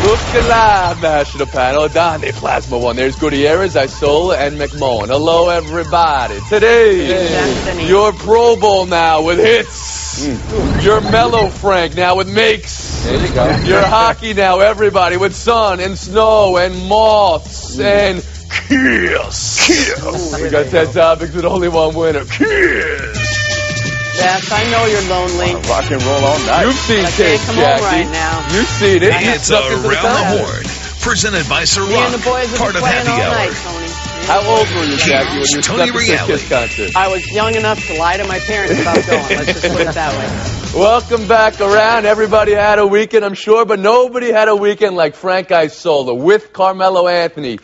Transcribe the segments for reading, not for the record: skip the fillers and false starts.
Look alive, National Panel. Donnie Plasma One. There's Gutierrez, Isola, and McMahon. Hello, everybody. Today, your Pro Bowl now with hits. Your Mellow Frank now with makes. There you go. Your hockey now, everybody, with sun and snow and moths and kiss. We got 10 topics with only one winner. Kiss. Yes, I know you're lonely. Rock and roll all night. You've seen Kiss, Kiss, come Jackie. home right now. You've seen it. It's Around the Horn, presented by Sir Me and the Rock, boys have part been of playing Happy all Hour. night, Tony. How old were you, Jackie, when you Tony stepped into a Reali. Kiss concert? I was young enough to lie to my parents about going. Let's just put it that way. Welcome back around. Everybody had a weekend, I'm sure, but nobody had a weekend like Frank Isola with Carmelo Anthony.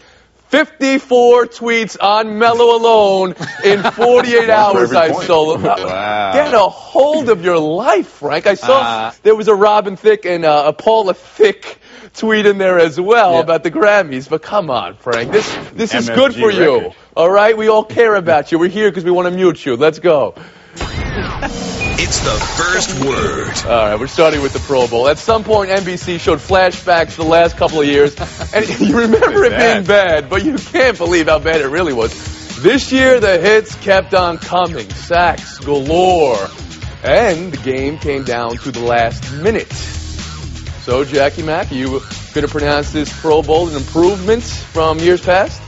54 tweets on Melo alone in 48 hours, Isola. Wow. Get a hold of your life, Frank. I saw there was a Robin Thicke and a Paula Thicke tweet in there as well about the Grammys. But come on, Frank. This is MSG good for you. record. All right? We all care about you. We're here because we want to mute you. Let's go. It's the first word. All right, we're starting with the Pro Bowl. At some point, NBC showed flashbacks the last couple of years, and you remember it being bad, but you can't believe how bad it really was. This year, the hits kept on coming, sacks galore, and the game came down to the last minute. So, Jackie Mack, you going to pronounce this Pro Bowl an improvement from years past?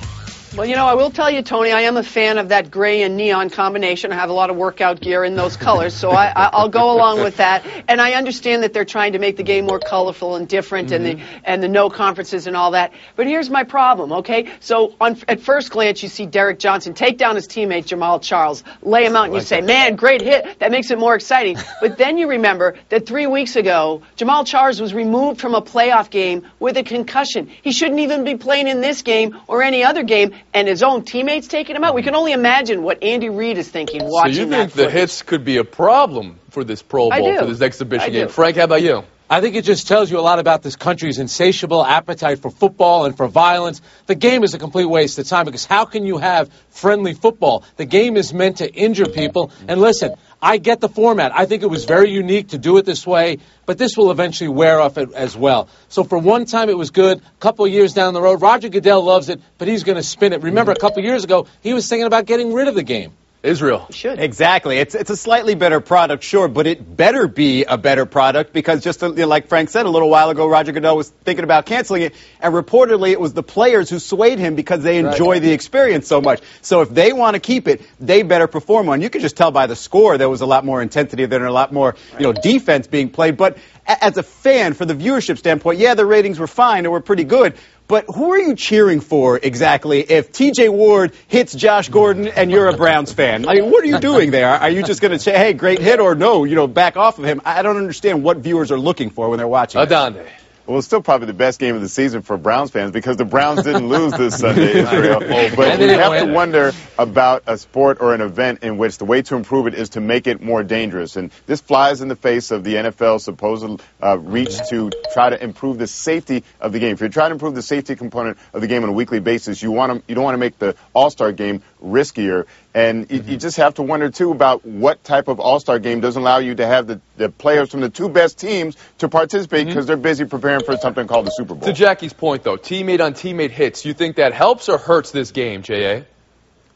Well, you know, I will tell you, Tony, I am a fan of that gray and neon combination. I have a lot of workout gear in those colors, so I'll go along with that. And I understand that they're trying to make the game more colorful and different, and the no conferences and all that. But here's my problem, okay? So at first glance, you see Derek Johnson take down his teammate Jamal Charles, lay him out, and you say, man, great hit. That makes it more exciting. But then you remember that 3 weeks ago, Jamal Charles was removed from a playoff game with a concussion. He shouldn't even be playing in this game or any other game. And his own teammates taking him out. We can only imagine what Andy Reid is thinking watching that. So you think the hits could be a problem for this Pro Bowl, for this exhibition game? Frank, how about you? I think it just tells you a lot about this country's insatiable appetite for football and for violence. The game is a complete waste of time because how can you have friendly football? The game is meant to injure people. And listen, I get the format. I think it was very unique to do it this way, but this will eventually wear off it as well. So for one time it was good. A couple of years down the road, Roger Goodell loves it, but he's going to spin it. Remember, a couple of years ago, he was thinking about getting rid of the game. Israel. Should. Exactly. It's a slightly better product, sure, but it better be a better product because just like Frank said a little while ago, Roger Goodell was thinking about canceling it, and reportedly it was the players who swayed him because they enjoy the experience so much. So if they want to keep it, they better perform on. You could just tell by the score there was a lot more intensity there and a lot more defense being played. But as a fan, for the viewership standpoint, yeah, the ratings were fine, they were pretty good. But who are you cheering for exactly if T.J. Ward hits Josh Gordon and you're a Browns fan? I mean, what are you doing there? Are you just going to say, hey, great hit, or no, back off of him? I don't understand what viewers are looking for when they're watching. Adande. Well, it's still probably the best game of the season for Browns fans because the Browns didn't lose this Sunday, Israel. But you have to wonder about a sport or an event in which the way to improve it is to make it more dangerous. And this flies in the face of the NFL's supposed reach to try to improve the safety of the game. If you're trying to improve the safety component of the game on a weekly basis, you don't want to make the All-Star game riskier. And you just have to wonder, too, about what type of All-Star game doesn't allow you to have the players from the two best teams to participate because they're busy preparing for something called the Super Bowl. To Jackie's point, though, teammate-on-teammate hits, you think that helps or hurts this game, J.A.?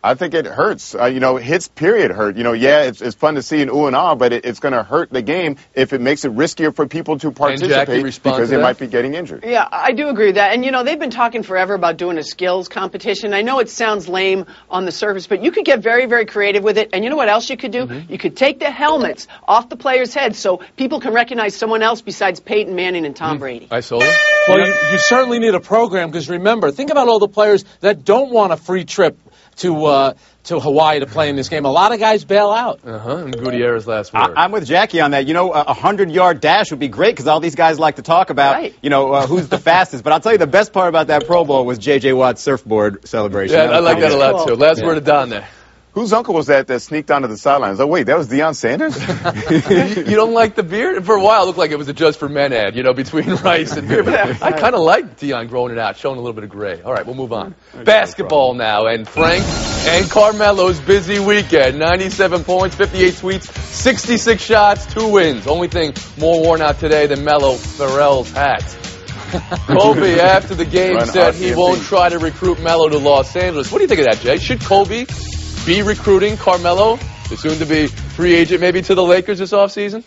I think it hurts. Hits, period, hurt. Yeah, it's fun to see an ooh and ah, but it's going to hurt the game if it makes it riskier for people to participate because they might be getting injured. Yeah, I do agree with that. And, they've been talking forever about doing a skills competition. I know it sounds lame on the surface, but you could get very, very creative with it. And you know what else you could do? You could take the helmets off the players' heads so people can recognize someone else besides Peyton Manning and Tom Brady. Isola? Well, you certainly need a program because, remember, think about all the players that don't want a free trip to Hawaii to play in this game. A lot of guys bail out. And Gutierrez last word. I'm with Jackie on that. A 100-yard dash would be great because all these guys like to talk about, who's the fastest. But I'll tell you the best part about that Pro Bowl was J.J. Watt's surfboard celebration. Yeah, I like that a lot, too. Last word of Don there. Whose uncle was that sneaked onto the sidelines? Oh, wait, that was Deion Sanders? You don't like the beard? For a while, it looked like it was a Just for Men ad, between rice and beer. But I kind of like Deion growing it out, showing a little bit of gray. All right, we'll move on. Basketball now, and Frank and Carmelo's busy weekend. 97 points, 58 tweets, 66 shots, 2 wins. Only thing more worn out today than Melo Pharrell's hat. Kobe, after the game, said he won't try to recruit Melo to Los Angeles. What do you think of that, Jay? Should Kobe be recruiting Carmelo, the soon-to-be free agent, maybe to the Lakers this offseason?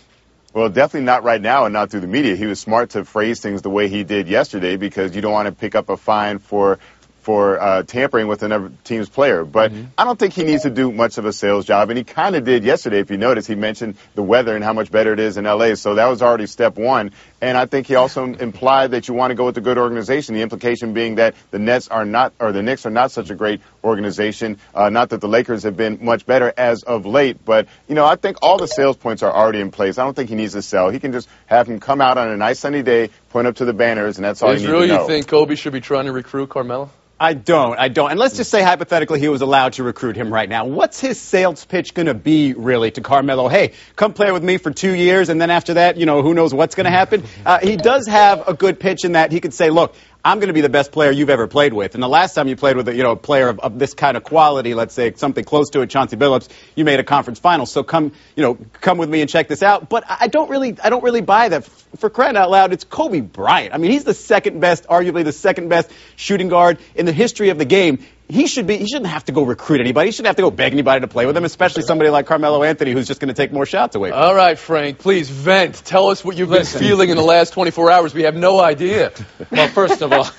Well, definitely not right now and not through the media. He was smart to phrase things the way he did yesterday because you don't want to pick up a fine for tampering with another team's player. But I don't think he needs to do much of a sales job, and he kind of did yesterday. If you notice, he mentioned the weather and how much better it is in L.A., so that was already step one. And I think he also implied that you want to go with a good organization, the implication being that the Knicks are not such a great organization, not that the Lakers have been much better as of late. But, I think all the sales points are already in place. I don't think he needs to sell. He can just have him come out on a nice sunny day, point up to the banners, and that's all you need to know. You think Kobe should be trying to recruit Carmelo? I don't. And let's just say hypothetically he was allowed to recruit him right now. What's his sales pitch going to be, really, to Carmelo? Hey, come play with me for 2 years, and then after that, who knows what's going to happen? He does have a good pitch in that he could say, look, I'm going to be the best player you've ever played with. And the last time you played with a player of this kind of quality, let's say something close to it, Chauncey Billups, you made a conference final. So come with me and check this out. But I don't really buy that. For crying out loud, it's Kobe Bryant. I mean, he's the second best, arguably the second best shooting guard in the history of the game. He shouldn't have to go recruit anybody. He shouldn't have to go beg anybody to play with him, especially somebody like Carmelo Anthony who's just going to take more shots away from him. All right, Frank, please vent. Tell us what you've been feeling in the last 24 hours. We have no idea. Well, first of all,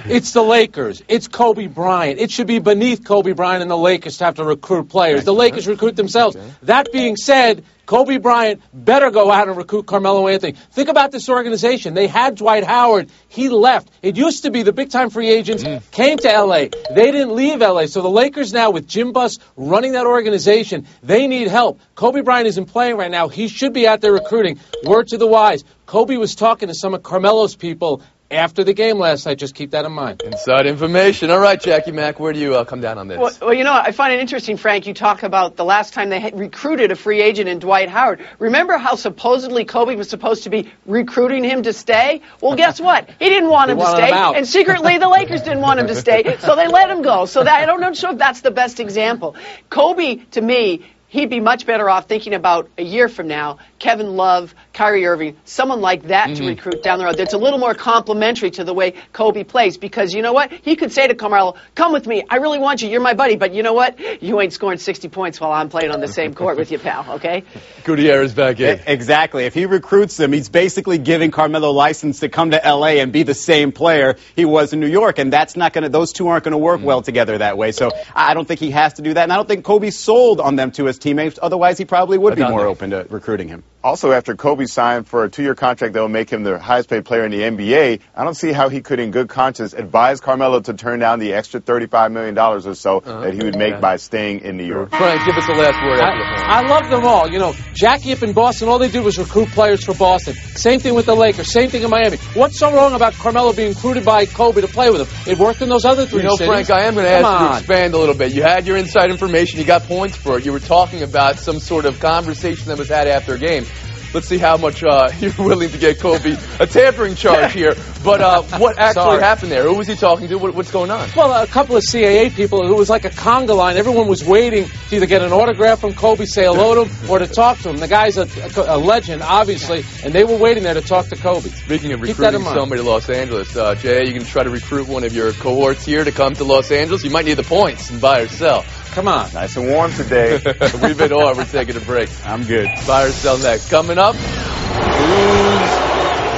it's the Lakers. It's Kobe Bryant. It should be beneath Kobe Bryant and the Lakers to have to recruit players. The Lakers recruit themselves. That being said, Kobe Bryant better go out and recruit Carmelo Anthony. Think about this organization. They had Dwight Howard. He left. It used to be the big-time free agents came to L.A. They didn't leave L.A. So the Lakers now, with Jim Buss running that organization, they need help. Kobe Bryant isn't playing right now. He should be out there recruiting. Word to the wise. Kobe was talking to some of Carmelo's people after the game last night. Just keep that in mind. Inside information. All right, Jackie Mack, where do you come down on this? Well, I find it interesting, Frank, you talk about the last time they had recruited a free agent in Dwight Howard. Remember how supposedly Kobe was supposed to be recruiting him to stay? Well, guess what? He didn't want him to stay, and secretly the Lakers didn't want him to stay, so they let him go. So I don't know if that's the best example. Kobe, to me, he'd be much better off thinking about a year from now, Kevin Love, Kyrie Irving, someone like that to recruit down the road. That's a little more complimentary to the way Kobe plays. Because you know what? He could say to Carmelo, come with me. I really want you. You're my buddy. But you know what? You ain't scoring 60 points while I'm playing on the same court with you, pal. Okay? Gutierrez back in. Exactly. If he recruits him, he's basically giving Carmelo license to come to L.A. and be the same player he was in New York. And that's not going to, those two aren't going to work well together that way. So I don't think he has to do that. And I don't think Kobe's sold on them to his teammates. Otherwise, he probably would be more open to recruiting him. Also, after Kobe signed for a 2-year contract that will make him the highest-paid player in the NBA, I don't see how he could, in good conscience, advise Carmelo to turn down the extra $35 million or so that he would make by staying in New York. Frank, give us the last word. I love them all. Jackie up in Boston, all they did was recruit players for Boston. Same thing with the Lakers. Same thing in Miami. What's so wrong about Carmelo being recruited by Kobe to play with him? It worked in those other three cities. Frank, I am going to ask you to expand a little bit. You had your inside information. You got points for it. You were talking about some sort of conversation that was had after a game. Let's see how much you're willing to get Kobe a tampering charge here. But what actually happened there? Who was he talking to? What's going on? Well, a couple of CAA people. It was like a conga line. Everyone was waiting to either get an autograph from Kobe, say hello to him, or to talk to him. The guy's a legend, obviously, and they were waiting there to talk to Kobe. Speaking of recruiting somebody to Los Angeles, Jay, you can try to recruit one of your cohorts here to come to Los Angeles. You might need the points and buy or sell. Come on. Nice and warm today. We've been on. We're taking a break. I'm good. Buy or sell next. Coming up,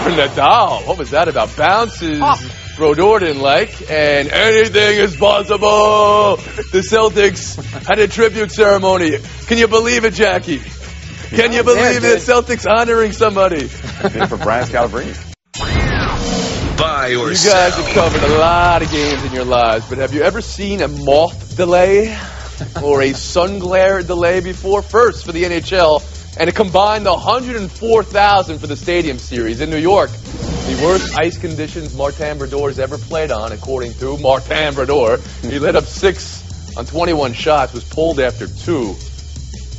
Nadal. What was that about? Bounces. Brodeur didn't like, and anything is possible. The Celtics had a tribute ceremony. Can you believe it, Jackie? Can you believe it? Celtics honoring somebody. For Brian Scalabrine. Buy or You sell. guys have covered a lot of games in your lives, but have you ever seen a moth delay or a sun glare delay before? First for the NHL, and a combined 104,000 for the Stadium Series in New York. The worst ice conditions Martin Brodeur's ever played on, according to Martin Brodeur. He lit up 6 on 21 shots, was pulled after 2.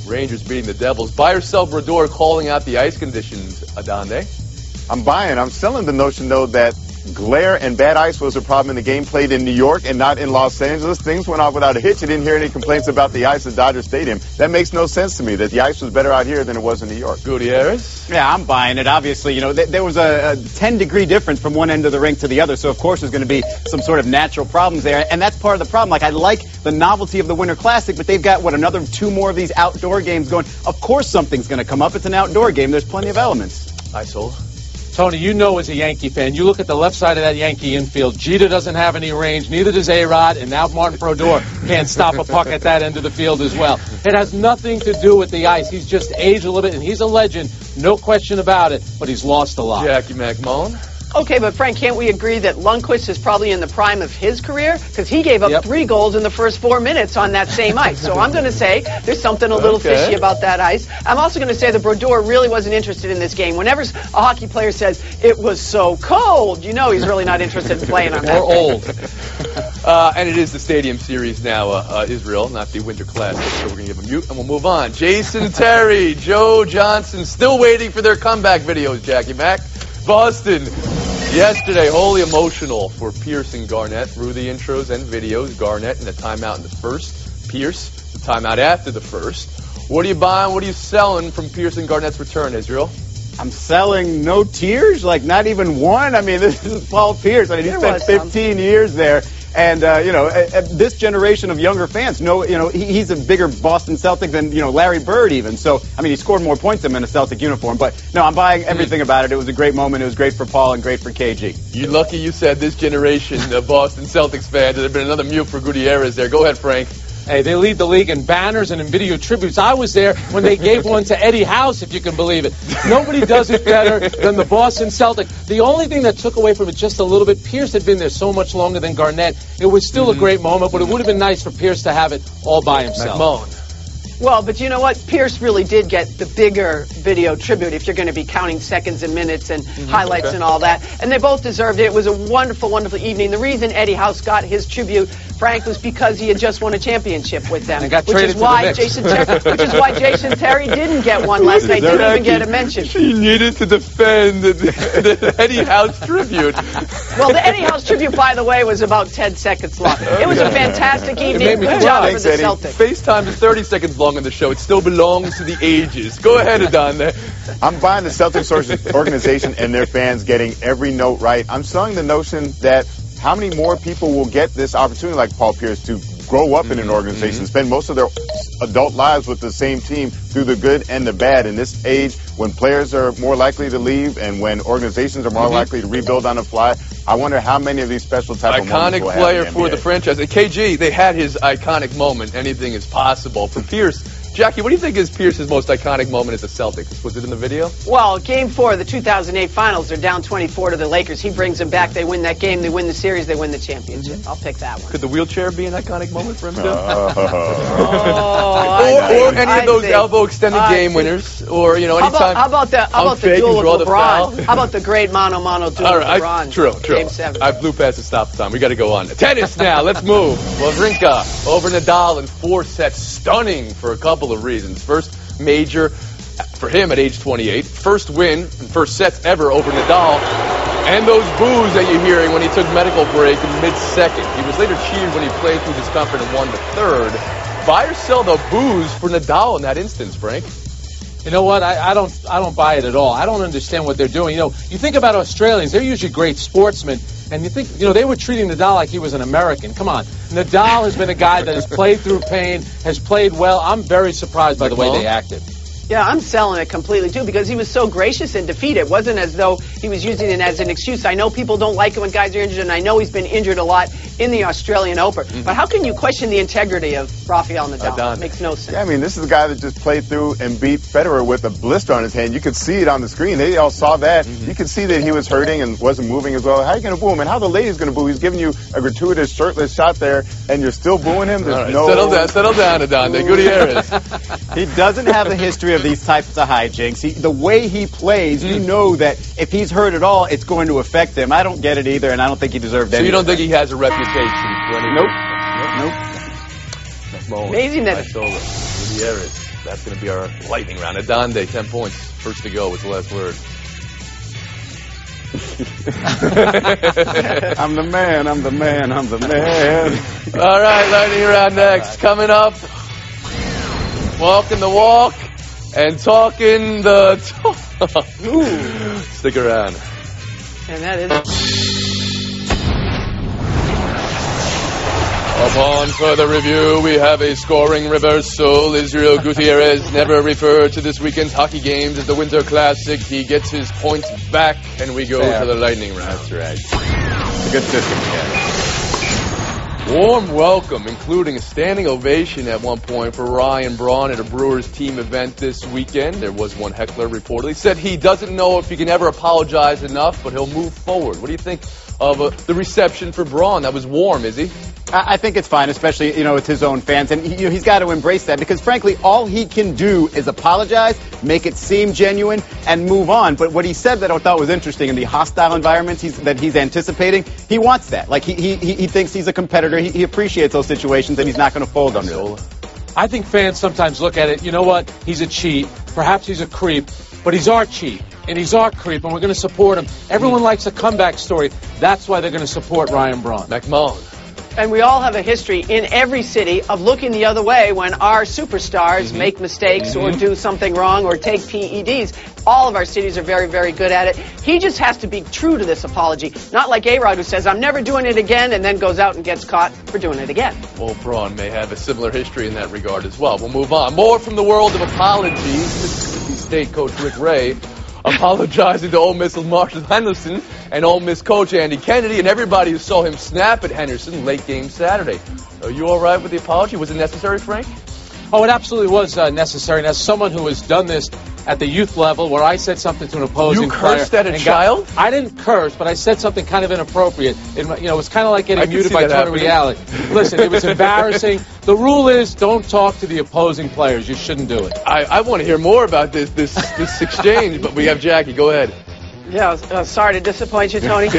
Rangers beating the Devils. Buy or sell Brodeur calling out the ice conditions, Adande? I'm buying. I'm selling the notion, though, that glare and bad ice was a problem in the game played in New York and not in Los Angeles. Things went off without a hitch. You didn't hear any complaints about the ice at Dodger Stadium. That makes no sense to me, that the ice was better out here than it was in New York. Gutierrez? Yeah, I'm buying it. Obviously, you know, there was a 10-degree difference from one end of the rink to the other, so of course there's going to be some sort of natural problems there, and that's part of the problem. Like, I like the novelty of the Winter Classic, but they've got, another 2 more of these outdoor games going. Of course something's going to come up. It's an outdoor game. There's plenty of elements. I sold. Tony, you know as a Yankee fan, you look at the left side of that Yankee infield. Jeter doesn't have any range, neither does A-Rod, and now Martin Brodeur can't stop a puck at that end of the field as well. It has nothing to do with the ice. He's just aged a little bit, and he's a legend, no question about it, but he's lost a lot. Jackie McMullen? Okay, but Frank, can't we agree that Lundqvist is probably in the prime of his career? Because he gave up 3 goals in the first 4 minutes on that same ice. So I'm going to say there's something a little fishy about that ice. I'm also going to say that Brodeur really wasn't interested in this game. Whenever a hockey player says, it was so cold, you know he's really not interested in playing on that. Or old. And it is the Stadium Series now, Israel, not the Winter Classic. So we're going to give a mute and we'll move on. Jason Terry, Joe Johnson, still waiting for their comeback videos, Jackie Mac. Boston, yesterday, wholly emotional for Pierce and Garnett through the intros and videos. Garnett in the timeout in the first. Pierce, the timeout after the first. What are you buying? What are you selling from Pierce and Garnett's return, Israel? I'm selling no tears, like not even one. I mean, this is Paul Pierce. I mean, he spent 15 years there. And, you know, this generation of younger fans know, you know, he's a bigger Boston Celtic than, you know, Larry Bird even. So, I mean, he scored more points than him in a Celtic uniform. But, no, I'm buying everything about it. It was a great moment. It was great for Paul and great for KG. You're lucky you said this generation of Boston Celtics fans. There'd have been another mute for Gutierrez there. Go ahead, Frank. Hey, they lead the league in banners and in video tributes. I was there when they gave one to Eddie House, if you can believe it. Nobody does it better than the Boston Celtics. The only thing that took away from it just a little bit, Pierce had been there so much longer than Garnett. It was still a great moment, but it would have been nice for Pierce to have it all by himself. McMullen. Well, but you know what? Pierce really did get the bigger video tribute if you're going to be counting seconds and minutes and highlights and all that. And they both deserved it. It was a wonderful, wonderful evening. The reason Eddie House got his tribute, Frank, was because he had just won a championship with them. And got which is why Jason Terry didn't get one last night. Didn't even get a mention. He needed to defend the Eddie House tribute. Well, the Eddie House tribute, by the way, was about 10 seconds long. It was a fantastic evening. Good job for the Celtics. FaceTime is 30 seconds long on the show. It still belongs to the ages. Go ahead, Adon. I'm buying the Celtics organization and their fans getting every note right. I'm selling the notion that how many more people will get this opportunity like Paul Pierce to grow up in an organization, spend most of their adult lives with the same team through the good and the bad. In this age, when players are more likely to leave and when organizations are more likely to rebuild on the fly, I wonder how many of these special type of moments will iconic player have for the franchise. KG, they had his iconic moment. Anything is possible. For Pierce, Jackie, what do you think is Pierce's most iconic moment as a Celtic? Was it in the video? Well, Game 4 of the 2008 Finals, they're down 24 to the Lakers. He brings them back. They win that game. They win the series. They win the championship. I'll pick that one. Could the wheelchair be an iconic moment for him, too? Or any of those elbow extended game winners, or you know, anytime. How about the duel with LeBron? How about the great mano-mano duel with LeBron? True. Game 7. I blew past the stop time. We got to go on. Tennis now. Let's move. Wawrinka over Nadal in 4 sets. Stunning for a couple of reasons. First, major for him at age 28. First win in first sets ever over Nadal. And those boos that you're hearing when he took medical break in mid-second. He was later cheered when he played through discomfort and won the third. Buy or sell the boos for Nadal in that instance, Frank? You know what? I don't buy it at all. I don't understand what they're doing. You know, you think about Australians, they're usually great sportsmen, and you think, you know, they were treating Nadal like he was an American. Come on. Nadal has been a guy that has played through pain, has played well. I'm very surprised by the way they acted. Yeah, I'm selling it completely, too, because he was so gracious in defeat. It wasn't as though he was using it as an excuse. I know people don't like it when guys are injured, and I know he's been injured a lot in the Australian Open. But how can you question the integrity of Rafael Nadal? It makes no sense. Yeah, I mean, this is a guy that just played through and beat Federer with a blister on his hand. You could see it on the screen. They all saw that. You could see that he was hurting and wasn't moving as well. How are you going to boo him? And how the lady's going to boo? He's giving you a gratuitous shirtless shot there, and you're still booing him? There's no... Settle down, Adonde. Gutierrez. He doesn't have a history of these types of hijinks. The way he plays, you know that if he's hurt at all, it's going to affect him. I don't get it either, and I don't think he deserved anything. So you don't think he has a reputation? Nope. Amazing that... Gutierrez. That's going to be our lightning round. Adonde, 10 points. First to go. What's the last word? I'm the man, I'm the man, I'm the man. All right, lightning round next. Coming up, walking the walk and talking the talk. Stick around. And that is... Upon further review, we have a scoring reversal. Israel Gutierrez never referred to this weekend's hockey games as the Winter Classic. He gets his points back, and we go to the lightning round. That's right. It's a good system, yeah. Warm welcome, including a standing ovation at one point for Ryan Braun at a Brewers team event this weekend. There was one heckler reportedly said he doesn't know if he can ever apologize enough, but he'll move forward. What do you think of the reception for Braun? That was warm, is he? I think it's fine, especially, with his own fans. And he's got to embrace that because, frankly, all he can do is apologize, make it seem genuine, and move on. But what he said that I thought was interesting in the hostile environments that he's anticipating, he wants that. Like, he thinks he's a competitor. He appreciates those situations, and he's not going to fold under it. I think fans sometimes look at it, you know what, he's a cheat, perhaps he's a creep, but he's our cheat, and he's our creep, and we're going to support him. Everyone likes a comeback story. That's why they're going to support Ryan Braun. McMullen. And we all have a history in every city of looking the other way when our superstars make mistakes or do something wrong or take PEDs. All of our cities are very, very good at it. He just has to be true to this apology. Not like A-Rod, who says, I'm never doing it again, and then goes out and gets caught for doing it again. Well, Braun may have a similar history in that regard as well. We'll move on. More from the world of apologies. Mississippi State coach Rick Ray apologizing to Ole Miss's Marshall Henderson and Ole Miss coach Andy Kennedy and everybody who saw him snap at Henderson late game Saturday. Are you all right with the apology? Was it necessary, Frank? Oh, it absolutely was necessary. And as someone who has done this at the youth level, where I said something to an opposing player... You cursed at a child? I didn't curse, but I said something kind of inappropriate. It was kind of like getting muted by Tony Reali. Listen, it was embarrassing. The rule is don't talk to the opposing players. You shouldn't do it. I want to hear more about this exchange, but we have Jackie. Go ahead. Yeah, sorry to disappoint you, Tony.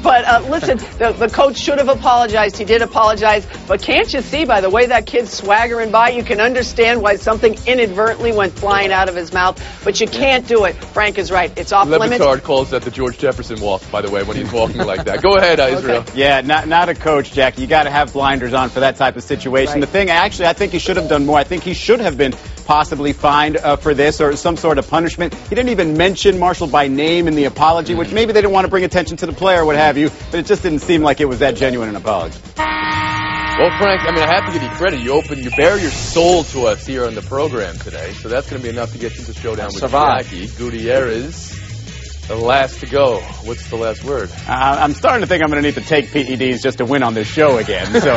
But listen, the coach should have apologized. He did apologize. But can't you see by the way that kid's swaggering by, you can understand why something inadvertently went flying out of his mouth. But you can't do it. Frank is right. It's off limits. Levitard calls that the George Jefferson walk, by the way, when he's walking like that. Go ahead, Israel. Okay. Yeah, not a coach, Jackie. You got to have blinders on for that type of situation. Right. The thing, actually, I think he should have done more. I think he should have been possibly fined for this or some sort of punishment. He didn't even mention Marshall by name in the apology, which maybe they didn't want to bring attention to the player or what have you, but it just didn't seem like it was that genuine an apology. Well, Frank, I have to give you credit. You bare your soul to us here on the program today, so that's going to be enough to get you to Showdown with Jackie. Gutierrez, the last to go. What's the last word? I'm starting to think I'm going to need to take PEDs just to win on this show again, so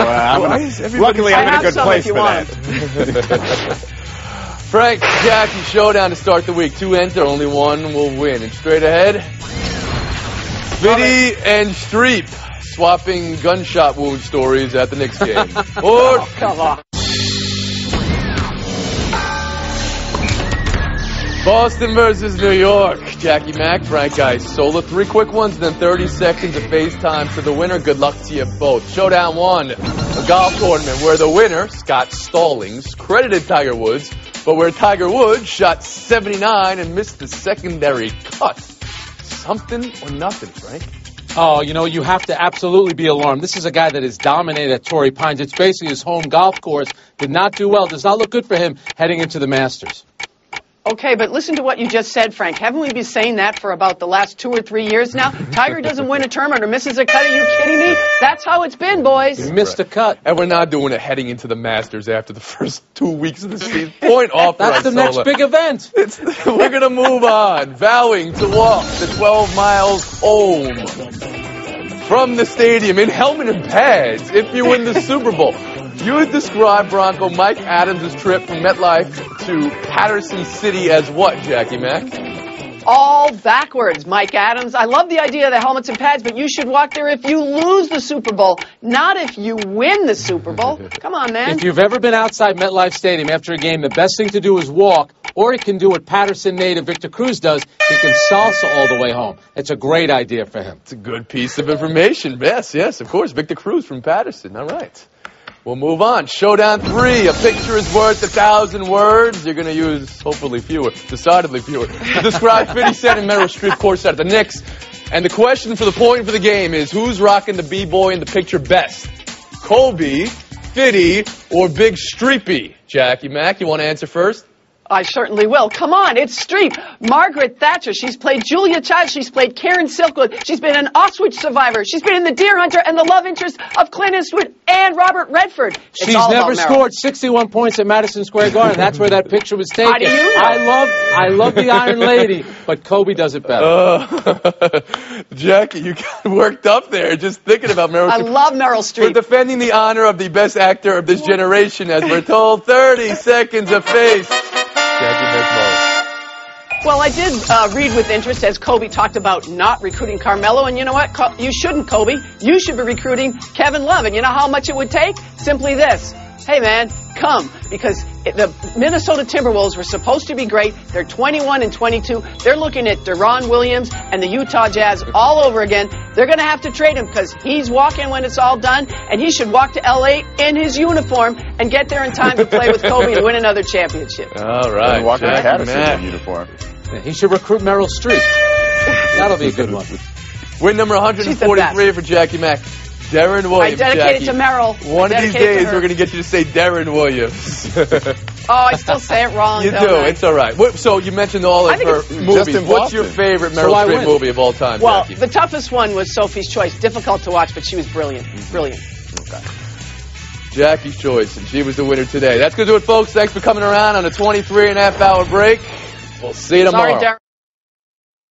luckily I'm in a good place for that. Frank, Jackie, Showdown to start the week. 2 enter, only one will win. And straight ahead, Smitty and Streep swapping gunshot wound stories at the Knicks game. Come on. Boston versus New York. Jackie Mack, Frank Isola. 3 quick ones, then 30 seconds of FaceTime for the winner. Good luck to you both. Showdown 1, a golf tournament where the winner, Scott Stallings, credited Tiger Woods, but where Tiger Woods shot 79 and missed the secondary cut. Something or nothing, Frank? Oh, you have to absolutely be alarmed. This is a guy that is dominated at Torrey Pines. It's basically his home golf course. Did not do well. Does not look good for him heading into the Masters. Okay, but listen to what you just said, Frank. Haven't we been saying that for about the last 2 or 3 years now? Tiger doesn't win a tournament or misses a cut. Are you kidding me? That's how it's been, boys. He missed a cut. And we're not doing it heading into the Masters after the first 2 weeks of the season. Point off. That's the next big event. We're going to move on. Vowing to walk the 12 miles home from the stadium in helmet and pads if you win the Super Bowl. You would describe Bronco Mike Adams' trip from MetLife to Patterson City as what, Jackie Mack? All backwards, Mike Adams. I love the idea of the helmets and pads, but you should walk there if you lose the Super Bowl, not if you win the Super Bowl. Come on, man. If you've ever been outside MetLife Stadium after a game, the best thing to do is walk, or he can do what Patterson native Victor Cruz does. He can salsa all the way home. It's a great idea for him. It's a good piece of information. Yes, of course. Victor Cruz from Patterson. All right. We'll move on. Showdown 3. A picture is worth 1,000 words. You're going to use, hopefully, fewer, decidedly fewer, to describe 50 Cent and Meryl Streep courtside at the Knicks. And the question for the point for the game is, who's rocking the B-boy in the picture best? Kobe, 50, or Big Streepy? Jackie Mack, you want to answer first? I certainly will. Come on, it's Streep. Margaret Thatcher. She's played Julia Childs. She's played Karen Silkwood. She's been an Auschwitz survivor. She's been in The Deer Hunter and the love interest of Clint Eastwood and Robert Redford. She's never scored 61 points at Madison Square Garden. That's where that picture was taken. How do you know? I love the Iron Lady, but Kobe does it better. Jackie, you got worked up there just thinking about Meryl Streep. I love Meryl Streep. We're defending the honor of the best actor of this generation, as we're told. 30 seconds apiece. Well, I did read with interest as Kobe talked about not recruiting Carmelo, and you know what? You shouldn't, Kobe. You should be recruiting Kevin Love, and you know how much it would take? Simply this. Hey, man, come, because the Minnesota Timberwolves were supposed to be great. They're 21 and 22. They're looking at Deron Williams and the Utah Jazz all over again. They're going to have to trade him because he's walking when it's all done, and he should walk to L.A. in his uniform and get there in time to play with Kobe and win another championship. All right. And walk in a uniform. Yeah, he should recruit Meryl Streep. That'll be a good one. Win number 143 for Jackie Mack. Darren Williams, I dedicate it to Meryl. One of these days, we're going to get you to say Darren Williams. Oh, I still say it wrong. You do. It's all right. So you mentioned all of her movies. What's your favorite Meryl Streep movie of all time, Well, Jackie? the toughest one was Sophie's Choice. Difficult to watch, but she was brilliant. Brilliant. Okay. Jackie's choice, and she was the winner today. That's going to do it, folks. Thanks for coming around on a 23.5-hour break. We'll see you tomorrow. Sorry, Darren.